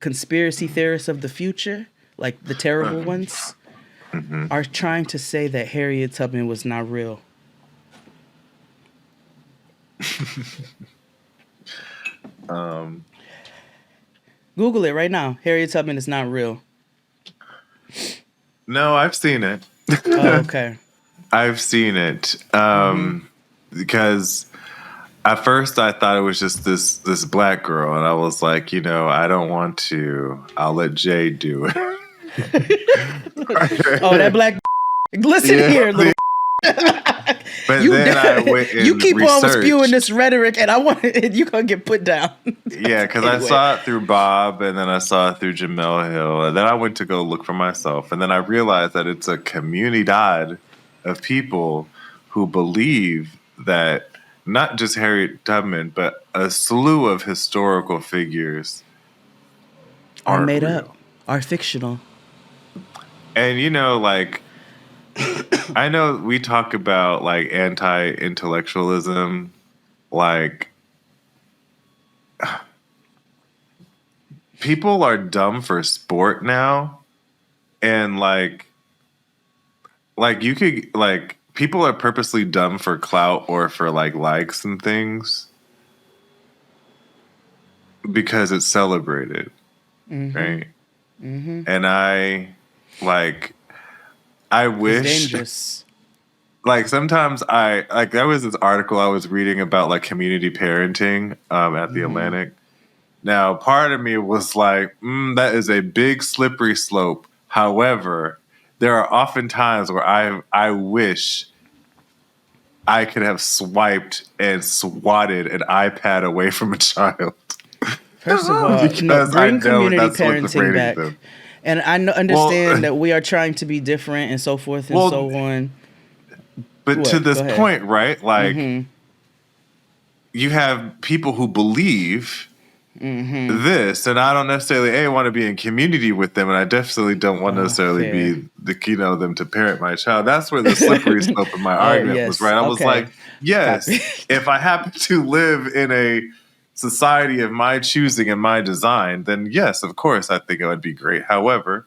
conspiracy theorists of the future, like the terrible ones, are trying to say that Harriet Tubman was not real. Google it right now. Harriet Tubman is not real. No, I've seen it. Oh, okay. I've seen it. Because at first I thought it was just this black girl, and I was like, I don't want to. I'll let Jade do it. Oh, that black. Listen here, little. But then I went and you keep researched. on spewing this rhetoric, and you're gonna get put down. Yeah, because anyway. I saw it through Bob, and then I saw it through Jamel Hill, and then I went to go look for myself, and then I realized that it's a comunidad of people who believe that not just Harriet Tubman, but a slew of historical figures are made up, are fictional. And I know we talk about like anti-intellectualism, like people are dumb for sport now, and like you could people are purposely dumb for clout or for like likes and things because it's celebrated, right? And I wish. It's dangerous. Like sometimes there was this article I was reading about like community parenting at the Atlantic. Now, part of me was like, that is a big slippery slope. However, there are often times where I wish I could have swiped and swatted an iPad away from a child. First of all, bring community parenting back. And I understand that we are trying to be different and so forth and so on. But to this point, right? Like, you have people who believe this, and I don't necessarily want to be in community with them, and I definitely don't want to necessarily be them to parent my child. That's where the slippery slope of my argument was, right? I was like, yes, if I happen to live in a society of my choosing and my design, then yes, of course, I think it would be great. However,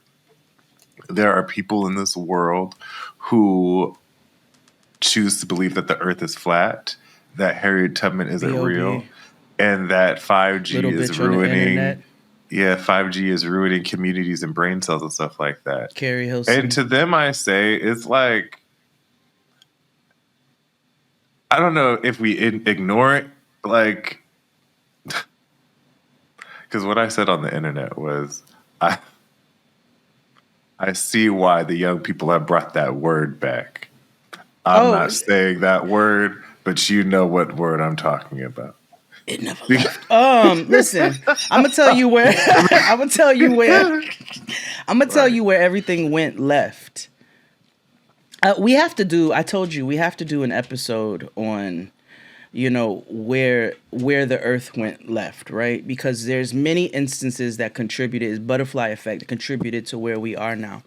there are people in this world who choose to believe that the earth is flat, that Harriet Tubman isn't real, and that 5G is ruining 5G is ruining communities and brain cells and stuff like that. Carrie Hilson. And to them I say, it's like, I don't know if we ignore it, like, because what I said on the internet was, I see why the young people have brought that word back. I'm not saying that word, but you know what word I'm talking about. It never left. Listen, I'm gonna tell you where. I'm gonna tell you where everything went left. We have to do. I told you we have to do an episode on, where the earth went left, right? Because there's many instances that contributed, butterfly effect, contributed to where we are now.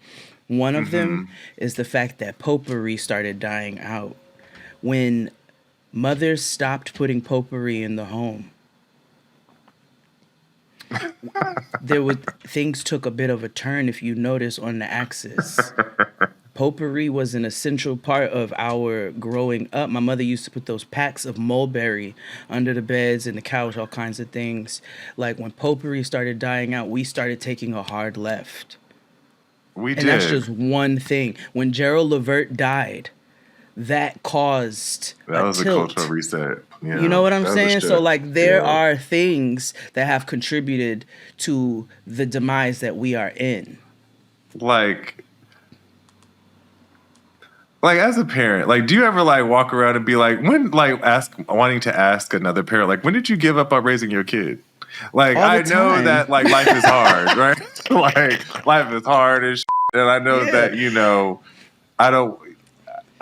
One of them is the fact that potpourri started dying out. When mothers stopped putting potpourri in the home, things took a bit of a turn, if you notice, on the axis. Potpourri was an essential part of our growing up. My mother used to put those packs of mulberry under the beds and the couch, all kinds of things. Like when potpourri started dying out, we started taking a hard left. And that's just one thing. When Gerald Levert died, that caused that was tilt. A cultural reset. Yeah, you know what I'm saying? So there are things that have contributed to the demise that we are in. Like as a parent, do you ever walk around and be like, wanting to ask another parent, when did you give up on raising your kid? I know that life is hard, right? Life is hard and and I know that I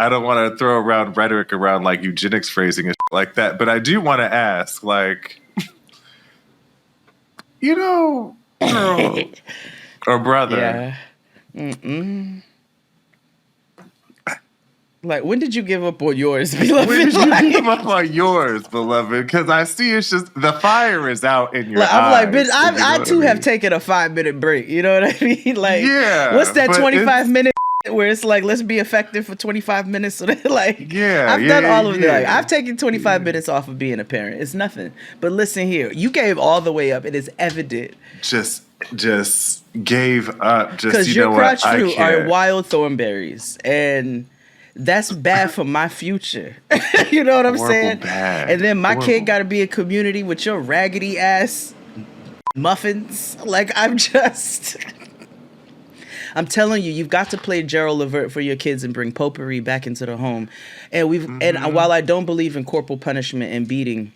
don't want to throw around rhetoric around eugenics phrasing and like that, but I do want to ask, girl or brother. Yeah. Like, when did you give up on yours, beloved? When did you give up on yours, beloved? Because I see it's just the fire is out in your eyes. I'm like, bitch, I too have taken a 5-minute break. You know what I mean? Like, what's that 25-minute where it's like, let's be effective for 25 minutes? So that, like, I've done all of that. Like, I've taken 25 minutes off of being a parent. It's nothing. But listen here, you gave all the way up. It is evident. Just gave up. Because your crotch fruit are wild thornberries, and that's bad for my future. You know what I'm saying? Bad. And then my kid got to be in community with your raggedy ass muffins. Like, I'm telling you, you've got to play Gerald Levert for your kids and bring Potpourri back into the home. And and while I don't believe in corporal punishment and beating,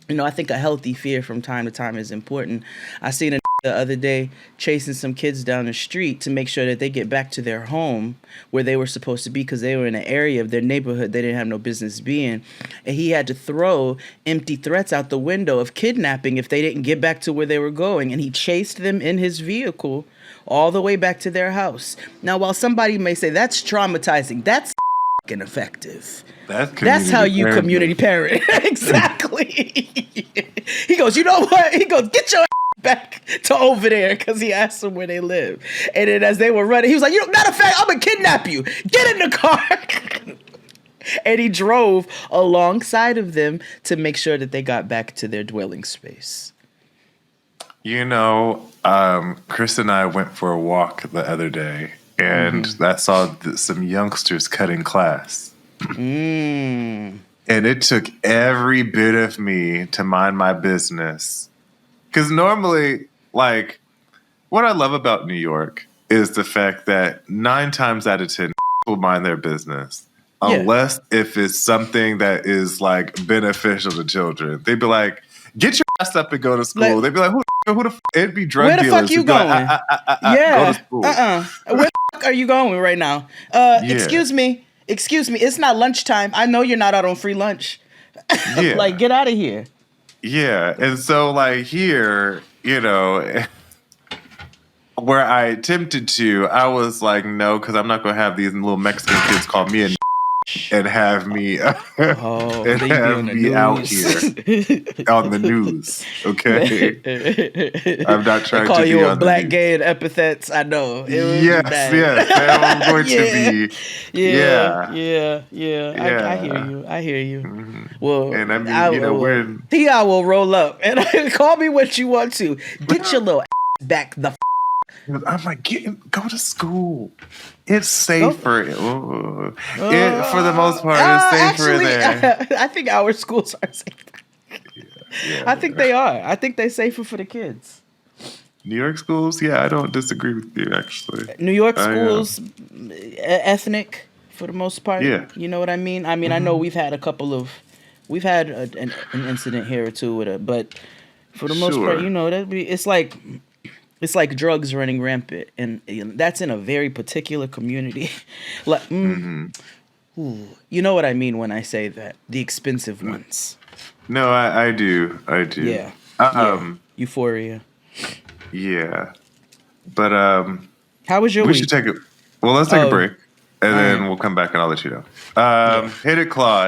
you know, I think a healthy fear from time to time is important. I seen a the other day chasing some kids down the street to make sure that they get back to their home where they were supposed to be, because they were in an area of their neighborhood they didn't have no business being. And he had to throw empty threats out the window of kidnapping if they didn't get back to where they were going. And he chased them in his vehicle all the way back to their house. Now, while somebody may say that's traumatizing, that's fucking effective. That's how you community parent. Exactly. He goes, you know what? He goes, get your back to over there, because he asked them where they live. And then as they were running, he was like, matter of fact, I'm going to kidnap you. Get in the car. And he drove alongside of them to make sure that they got back to their dwelling space. You know, Chris and I went for a walk the other day, and I saw some youngsters cutting class. And it took every bit of me to mind my business. Because normally, like, what I love about New York is the fact that 9 times out of 10 will mind their business. Unless if it's something that is, like, beneficial to children. They'd be like, get your ass up and go to school. They'd be like, who the f-? It'd be drug dealers. Where the fuck you going? Go to school. Where the fuck are you going right now? Excuse me. It's not lunchtime. I know you're not out on free lunch. Like, get out of here. Yeah, and so, like, here, you know, where I attempted to, I was like, no, because I'm not going to have these little Mexican kids call me a and have me out here on the news, okay? I'm not trying to be on the news. Call you a black gay and epithets, I know. Yes, I'm going to be. I hear you. Mm-hmm. Well, and I mean, you know, I will roll up and call me what you want to. Get your little ass back the I'm like, go to school. It's safer. For the most part, it's safer there. I think our schools are safer. I think they are. I think they're safer for the kids. New York schools? Yeah, I don't disagree with you, actually. New York schools, ethnic for the most part. Yeah. You know what I mean? I mean, I know we've had an incident here or two with it, but for the most part, you know, it's like drugs running rampant, and that's in a very particular community. Like, you know what I mean when I say that, the expensive ones. No, I do. Yeah. Euphoria. Yeah, but how was your week? We should take let's take a break, and then we'll come back and I'll let you know. Hit it, Claude.